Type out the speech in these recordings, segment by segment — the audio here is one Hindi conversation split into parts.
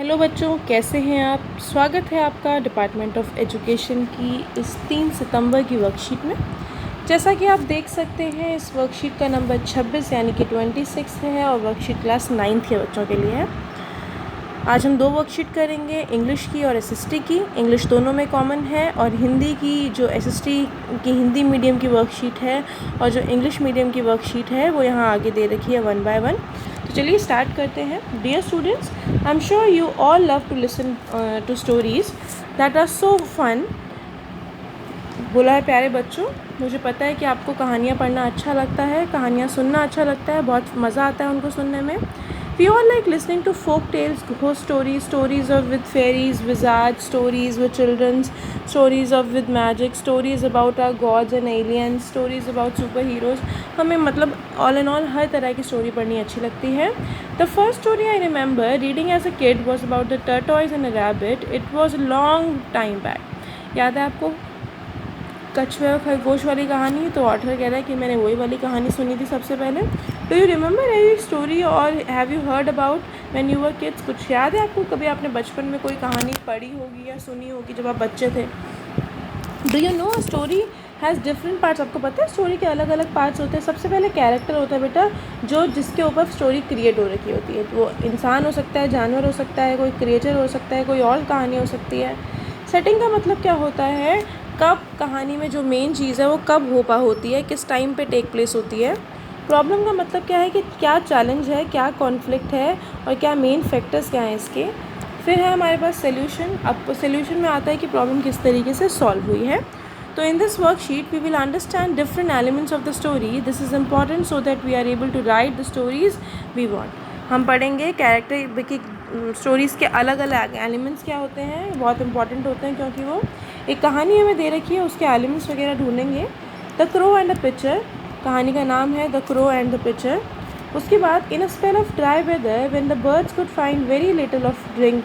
हेलो बच्चों, कैसे हैं आप। स्वागत है आपका डिपार्टमेंट ऑफ एजुकेशन की इस 3 सितंबर की वर्कशीट में। जैसा कि आप देख सकते हैं, इस वर्कशीट का नंबर 26 यानी कि 26 है और वर्कशीट क्लास 9th के बच्चों के लिए है। आज हम 2 वर्कशीट करेंगे, इंग्लिश की और एसएसटी की। इंग्लिश दोनों में कॉमन है और हिंदी की जो एसएसटी की हिंदी मीडियम की वर्कशीट है और जो इंग्लिश मीडियम की वर्कशीट है वो यहाँ आगे दे रखी है 1 by 1। तो चलिए स्टार्ट करते हैं। Dear students, I am sure you all love to listen to stories that are so fun. बोला है प्यारे बच्चों, मुझे पता है कि आपको कहानियाँ पढ़ना अच्छा लगता है, कहानियाँ सुनना अच्छा लगता है, बहुत मज़ा आता है उनको सुनने में। We all like listening to folk tales, ghost stories, stories of with fairies, wizards, stories with children's, stories of with magic, stories about our gods and aliens, stories about superheroes। हमें मतलब all in all हर तरह की स्टोरी पढ़नी अच्छी लगती है। The first story I remember reading as a kid was about the tortoise and a rabbit. It was a long time back। याद है आपको कछुए और खरगोश वाली कहानी? तो ऑथर कह रहा है कि मैंने वही वाली कहानी सुनी थी सबसे पहले। Do you remember any story और have you heard about when you were kids? कुछ याद है आपको? कभी आपने बचपन में कोई कहानी पढ़ी होगी या सुनी होगी जब आप बच्चे थे? Do you know story has different parts? आपको पता है स्टोरी के अलग अलग पार्ट्स होते हैं। सबसे पहले कैरेक्टर होता है बेटा, जो जिसके ऊपर स्टोरी क्रिएट हो रखी होती है। तो वो इंसान हो सकता है, जानवर हो सकता है, कोई क्रिएचर हो सकता है, कोई और कहानी हो सकती है। सेटिंग का मतलब क्या होता है? कब कहानी में जो मेन चीज़ है वो कब होती है, किस टाइम पे टेक प्लेस होती है। प्रॉब्लम का मतलब क्या है कि क्या चैलेंज है, क्या कॉन्फ्लिक्ट है और क्या मेन फैक्टर्स क्या हैं इसके। फिर है हमारे पास सोल्यूशन। अब सोल्यूशन में आता है कि प्रॉब्लम किस तरीके से सॉल्व हुई है। तो in this worksheet we will understand different elements of the story. This is important so that we are able to write the stories we want. हम पढ़ेंगे कैरेक्टर की स्टोरीज़ के अलग अलग एलिमेंट्स क्या होते हैं, बहुत इंपॉर्टेंट होते हैं क्योंकि वो एक कहानी हमें दे रखी है, उसके एलिमेंट्स वगैरह ढूंढेंगे। The crow and the pitcher, कहानी का नाम है the crow and the pitcher. उसके बाद in a spell of dry weather when the birds could find very little of drink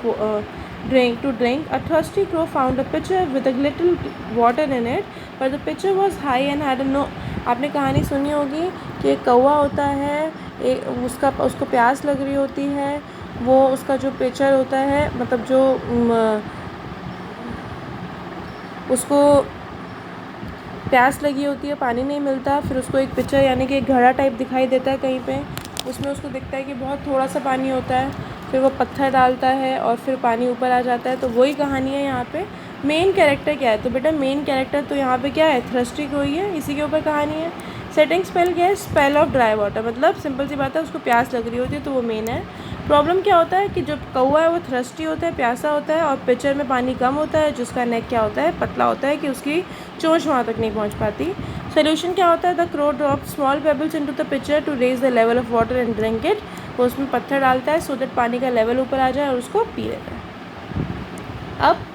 to drink, a thirsty crow found a pitcher with a little water in it but the pitcher was high and had no. आपने कहानी सुनी होगी कि एक कौवा होता है, उसको प्यास लग रही होती है, वो उसका जो पिक्चर होता है मतलब जो उसको प्यास लगी होती है, पानी नहीं मिलता, फिर उसको एक पिक्चर यानी कि एक घड़ा टाइप दिखाई देता है कहीं पे, उसमें उसको दिखता है कि बहुत थोड़ा सा पानी होता है, फिर वो पत्थर डालता है और फिर पानी ऊपर आ जाता है। तो वही कहानी है यहाँ पे। मेन कैरेक्टर क्या है? तो बेटा मेन कैरेक्टर तो यहाँ पे क्या है? थ्रस्टी कोई है, इसी के ऊपर कहानी है। सेटिंग स्पेल क्या है? स्पेल ऑफ ड्राई वाटर, मतलब सिंपल सी बात है, उसको प्यास लग रही होती है तो वो मेन है। प्रॉब्लम क्या होता है कि जो कौवा है वो थ्रस्टी होता है, प्यासा होता है और पिक्चर में पानी कम होता है, जिसका नेक क्या होता है? पतला होता है कि उसकी चोंच वहाँ तक नहीं पहुँच पाती। सोल्यूशन क्या होता है? The crow drop small pebbles into the pitcher to raise the level of water and drink it. वो उसमें पत्थर डालता है सो दैट पानी का लेवल ऊपर आ जाए और उसको पी लेता है। अब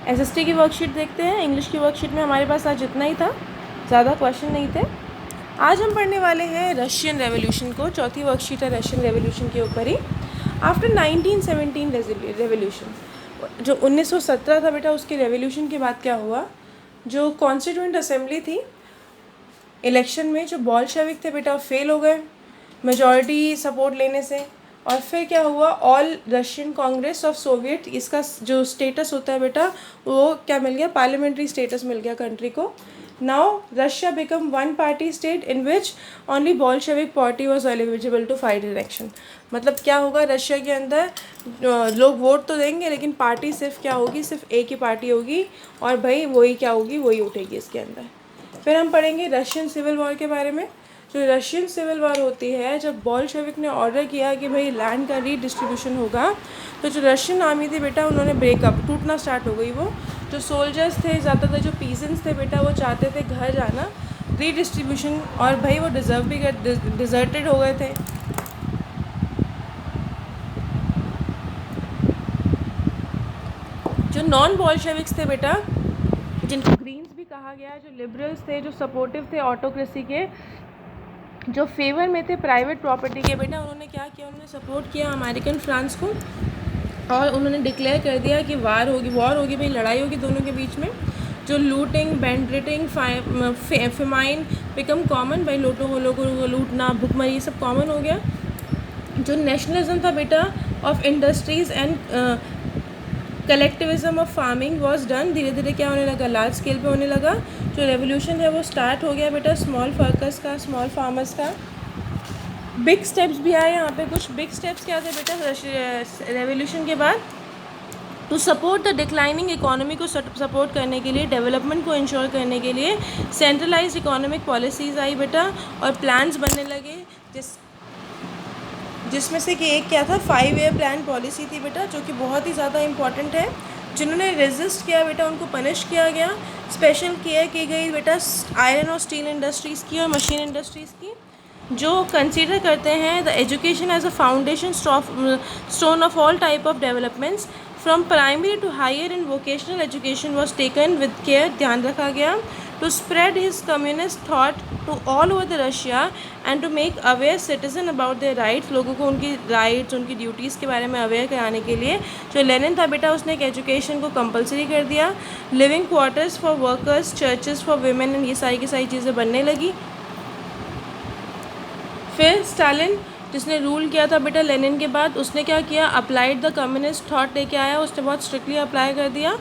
एसएसटी की वर्कशीट देखते हैं। इंग्लिश की वर्कशीट में हमारे पास आज इतना ही था, ज़्यादा क्वेश्चन नहीं थे। आज हम पढ़ने वाले हैं रशियन रेवोल्यूशन को। चौथी वर्कशीट है रशियन रेवोल्यूशन के ऊपर ही। आफ्टर 1917 रेवोल्यूशन, जो 1917 था बेटा, उसके रेवोल्यूशन के बाद क्या हुआ? जो कॉन्स्टिट्यूएंट असेंबली थी, इलेक्शन में जो बोल्शेविक थे बेटा फेल हो गए मेजॉरिटी सपोर्ट लेने से। और फिर क्या हुआ? All Russian Congress of Soviet, इसका जो स्टेटस होता है बेटा वो क्या मिल गया? पार्लियामेंट्री स्टेटस मिल गया कंट्री को। Now Russia become one party state in which only Bolshevik party was eligible to fight election. मतलब क्या होगा? रशिया के अंदर लोग वोट तो देंगे लेकिन पार्टी सिर्फ क्या होगी? सिर्फ एक ही पार्टी होगी और भाई वही क्या होगी? वही उठेगी इसके अंदर। फिर हम पढ़ेंगे रशियन सिविल वॉर के बारे में। जो रशियन सिविल वॉर होती है, जब बोल्शेविक ने ऑर्डर किया कि भाई लैंड का रीडिस्ट्रीब्यूशन होगा, तो जो रशियन आर्मी थी बेटा उन्होंने ब्रेकअप, टूटना स्टार्ट हो गई। वो जो सोल्जर्स थे, ज़्यादातर जो पीजेंट्स थे बेटा, वो चाहते थे घर जाना, रीडिस्ट्रीब्यूशन, और भाई वो डिज़र्व भी डिज़र्टेड हो गए थे। जो नॉन बोल्शेविक्स थे बेटा, जिनको ग्रीन्स भी कहा गया, जो लिबरल्स थे, जो सपोर्टिव थे ऑटोक्रेसी के, जो फेवर में थे प्राइवेट प्रॉपर्टी के बेटा, उन्होंने क्या किया? उन्होंने सपोर्ट किया अमेरिकन फ्रांस को और उन्होंने डिक्लेयर कर दिया कि वॉर होगी भाई, लड़ाई होगी दोनों के बीच में। जो लूटिंग, बैंडरेटिंग, फेमाइन बिकम कॉमन, भाई लोगों को लूटना, भुखमरी, सब कॉमन हो गया। जो नेशनलिज्म था बेटा of industries and collectivism of farming was done. धीरे धीरे क्या होने लगा, लार्ज स्केल पे होने लगा। जो रेवोल्यूशन है वो स्टार्ट हो गया बेटा स्मॉल वर्कर्स का, स्मॉल फार्मर्स का। बिग स्टेप्स भी आए यहाँ पे। कुछ बिग स्टेप्स क्या थे बेटा रेवोल्यूशन के बाद? To support the declining economy को सपोर्ट करने के लिए, डेवलपमेंट को इंश्योर करने के लिए सेंट्रलाइज्ड इकोनॉमिक पॉलिसीज़ आई बेटा, और प्लान्स बनने लगे जिसमें से कि एक क्या था, 5 ईयर प्लान पॉलिसी थी बेटा, जो कि बहुत ही ज़्यादा इम्पॉर्टेंट है। जिन्होंने रेजिस्ट किया बेटा उनको पनिश किया गया। स्पेशल केयर की गई बेटा आयरन और स्टील इंडस्ट्रीज़ की और मशीन इंडस्ट्रीज़ की, जो कंसीडर करते हैं the education as a foundation stone of all type of developments from primary to higher and vocational education was taken with care, ध्यान रखा गया। To spread his communist thought to all over the Russia and to make aware citizen about their rights, लोगों को उनकी राइट्स उनकी ड्यूटीज़ के बारे में अवेयर कराने के लिए जो लेनिन था बेटा उसने एक एजुकेशन को कंपलसरी कर दिया। Living quarters for workers, churches for women, and ये सारी की सारी चीज़ें बनने लगी। फिर स्टालिन जिसने रूल किया था बेटा लेनिन के बाद, उसने क्या किया, अप्लाइड द कम्युनिस्ट थॉट लेके आया, उसने बहुत स्ट्रिक्टली अप्लाई कर दिया।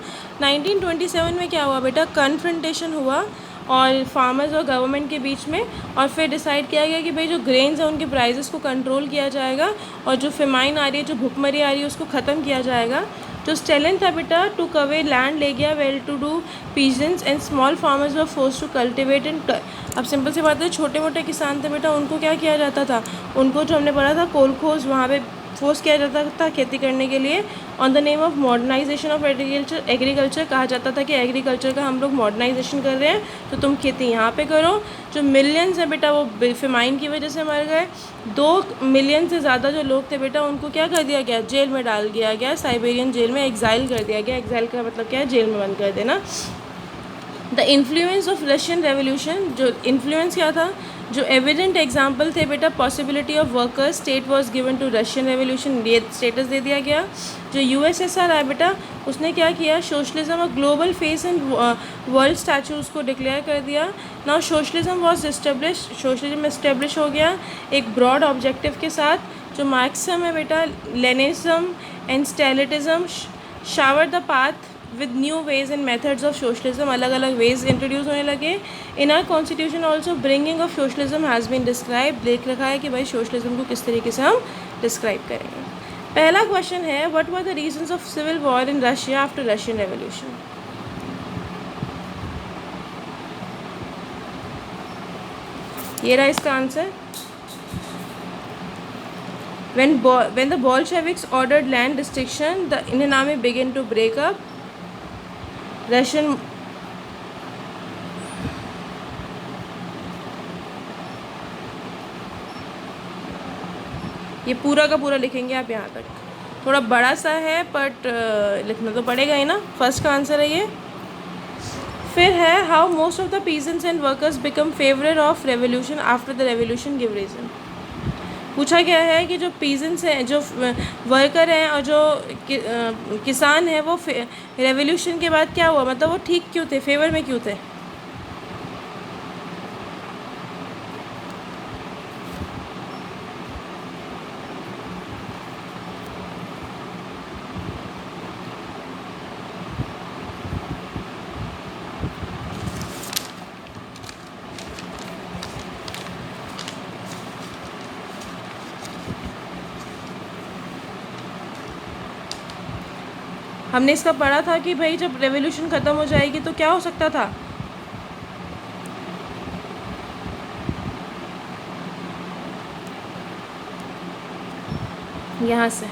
1927 में क्या हुआ बेटा, कन्फ्रंटेशन हुआ और फार्मर्स और गवर्नमेंट के बीच में, और फिर डिसाइड किया गया कि भाई जो ग्रेन्स हैं उनके प्राइसेस को कंट्रोल किया जाएगा और जो फेमाइन आ रही है, जो भुखमरी आ रही है, उसको ख़त्म किया जाएगा। जो स्टेलिन था बेटा टू अवे लैंड ले गया well to do peasants and small farmers were force to cultivate and, अब सिंपल सी बात है, छोटे मोटे किसान थे बेटा उनको क्या किया जाता था, उनको जो हमने पढ़ा था कोलखोज, वहाँ पे फोर्स किया जाता था खेती करने के लिए on the name of modernisation of agriculture कहा जाता था कि एग्रीकल्चर का हम लोग मॉडर्नाइजेशन कर रहे हैं तो तुम खेती यहाँ पे करो। जो मिलियंस है बेटा वो फेमाइन की वजह से मर गए। 2 मिलियन से ज़्यादा जो लोग थे बेटा उनको क्या कर दिया गया, जेल में डाल दिया गया, साइबेरियन जेल में एग्जाइल कर दिया गया। एग्जाइल का मतलब क्या है, जेल में बंद कर देना। The influence of Russian revolution, जो इन्फ्लुएंस क्या था, जो एविडेंट एग्जाम्पल थे बेटा possibility of workers state was given to Russian revolution, ये स्टेटस दे दिया गया। जो यूएसएसआर है बेटा उसने क्या किया, सोशलिज्म और global face and world statue उसको डिक्लेयर कर दिया। Now socialism was establish, socialism establish हो गया एक ब्रॉड ऑब्जेक्टिव के साथ। जो मार्क्सिज्म है बेटा, Leninism and Stalinism showed the path with new ways and methods of socialism, अलग अलग वेज इंट्रोड्यूस होने लगे। In our constitution also bringing of socialism has been describe, देख रखा है कि भाई सोशलिज्म को किस तरीके से हम डिस्क्राइब करेंगे। पहला क्वेश्चन है, what were the reasons of civil war in Russia after Russian revolution? ये रहा इसका answer. When the Bolsheviks ordered land restriction, the Indian army began to break up. Russian ये पूरा का पूरा लिखेंगे आप यहाँ तक, थोड़ा बड़ा सा है बट लिखना तो पड़ेगा ही ना। फर्स्ट का आंसर है ये। फिर है, how most of the peasants and workers become favourite of revolution after the revolution, give reason. पूछा गया है कि जो पीजेंट्स हैं, जो वर्कर हैं और जो किसान हैं, वो रेवोल्यूशन के बाद क्या हुआ, मतलब वो ठीक क्यों थे, फेवर में क्यों थे? हमने इसका पढ़ा था कि भाई जब रेवोल्यूशन ख़त्म हो जाएगी तो क्या हो सकता था, यहाँ से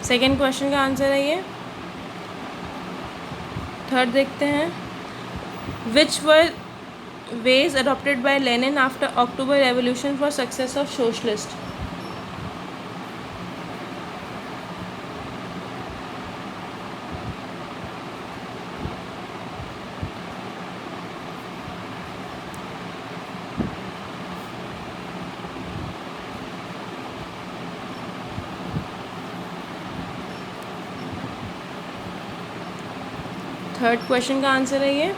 सेकेंड क्वेश्चन का आंसर है ये। थर्ड देखते हैं, विच वर ways adopted by Lenin after October Revolution for success of socialist? Third question का आंसर है ये।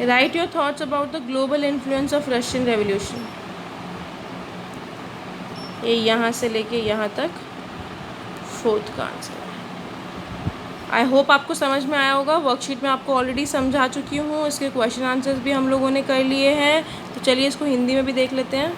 Right your thoughts about the global influence of Russian revolution. ये यहाँ से लेके यहाँ तक फोर्थ का आंसर है। आई होप आपको समझ में आया होगा। वर्कशीट में आपको ऑलरेडी समझा चुकी हूँ, इसके क्वेश्चन आंसर्स भी हम लोगों ने कर लिए हैं। तो चलिए इसको हिंदी में भी देख लेते हैं।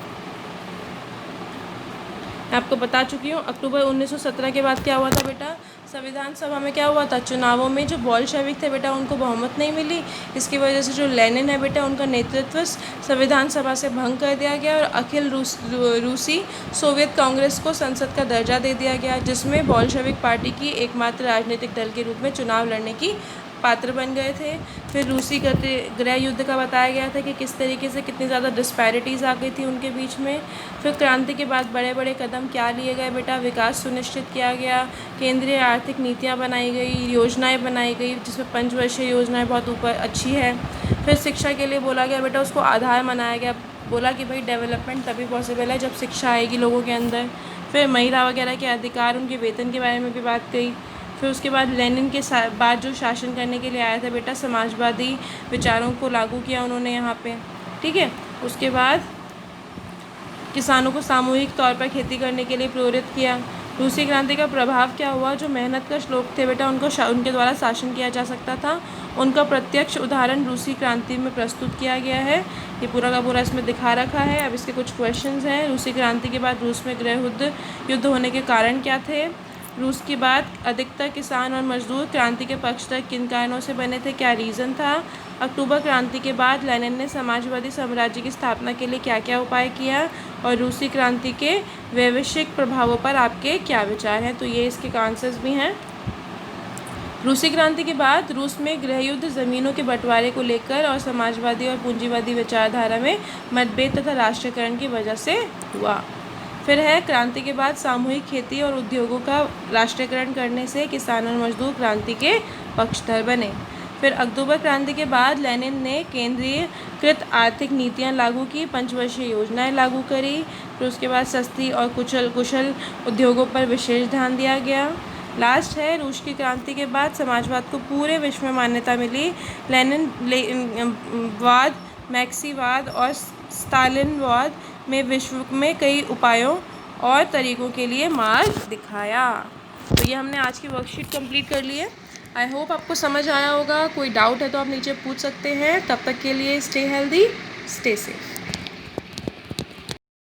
मैं आपको बता चुकी हूँ अक्टूबर 1917 के बाद क्या हुआ था बेटा, संविधान सभा में क्या हुआ था, चुनावों में जो बोल्शेविक थे बेटा उनको बहुमत नहीं मिली। इसकी वजह से जो लेनिन है बेटा उनका नेतृत्व संविधान सभा से भंग कर दिया गया और अखिल रूसी सोवियत कांग्रेस को संसद का दर्जा दे दिया गया, जिसमें बोल्शेविक पार्टी की एकमात्र राजनीतिक दल के रूप में चुनाव लड़ने की पात्र बन गए थे। फिर रूसी गृह युद्ध का बताया गया था कि किस तरीके से कितनी ज़्यादा डिस्पैरिटीज़ आ गई थी उनके बीच में। फिर क्रांति के बाद बड़े बड़े कदम क्या लिए गए बेटा, विकास सुनिश्चित किया गया, केंद्रीय आर्थिक नीतियाँ बनाई गई, योजनाएं बनाई गई, जिसमें पंचवर्षीय योजनाएं बहुत ऊपर अच्छी है। फिर शिक्षा के लिए बोला गया बेटा, उसको आधार बनाया गया, बोला कि भाई डेवलपमेंट तभी पॉसिबल है जब शिक्षा आएगी लोगों के अंदर। फिर महिला वगैरह के अधिकार, उनके वेतन के बारे में भी बात कही। फिर उसके बाद लेनिन के बाद जो शासन करने के लिए आया था बेटा, समाजवादी विचारों को लागू किया उन्होंने यहाँ पे, ठीक है। उसके बाद किसानों को सामूहिक तौर पर खेती करने के लिए प्रेरित किया। रूसी क्रांति का प्रभाव क्या हुआ, जो मेहनतकश लोग थे बेटा उनके द्वारा शासन किया जा सकता था, उनका प्रत्यक्ष उदाहरण रूसी क्रांति में प्रस्तुत किया गया है। ये पूरा का पूरा इसमें दिखा रखा है। अब इसके कुछ क्वेश्चंस हैं। रूसी क्रांति के बाद रूस में गृह युद्ध होने के कारण क्या थे। रूस के बाद अधिकतर किसान और मजदूर क्रांति के पक्षधर किन कारणों से बने थे, क्या रीज़न था। अक्टूबर क्रांति के बाद लेनिन ने समाजवादी साम्राज्य की स्थापना के लिए क्या क्या उपाय किया, और रूसी क्रांति के वैश्विक प्रभावों पर आपके क्या विचार हैं। तो ये इसके आंसर्स भी हैं। रूसी क्रांति के बाद रूस में गृहयुद्ध, ज़मीनों के बंटवारे को लेकर और समाजवादी और पूंजीवादी विचारधारा में मतभेद तथा राष्ट्रीयकरण की वजह से हुआ। फिर है क्रांति के बाद सामूहिक खेती और उद्योगों का राष्ट्रीयकरण करने से किसान और मजदूर क्रांति के पक्षधर बने। फिर अक्टूबर क्रांति के बाद लेनिन ने केंद्रीयकृत आर्थिक नीतियां लागू की, पंचवर्षीय योजनाएं लागू करी। फिर उसके बाद सस्ती और कुशल उद्योगों पर विशेष ध्यान दिया गया। लास्ट है रूस की क्रांति के बाद समाजवाद को पूरे विश्व में मान्यता मिली। लेनिन वाद, मैक्सीवाद और स्टालिनवाद में विश्व में कई उपायों और तरीकों के लिए मार्ग दिखाया। तो ये हमने आज की वर्कशीट कंप्लीट कर ली है। आई होप आपको समझ आया होगा। कोई डाउट है तो आप नीचे पूछ सकते हैं। तब तक के लिए स्टे हेल्दी, स्टे सेफ।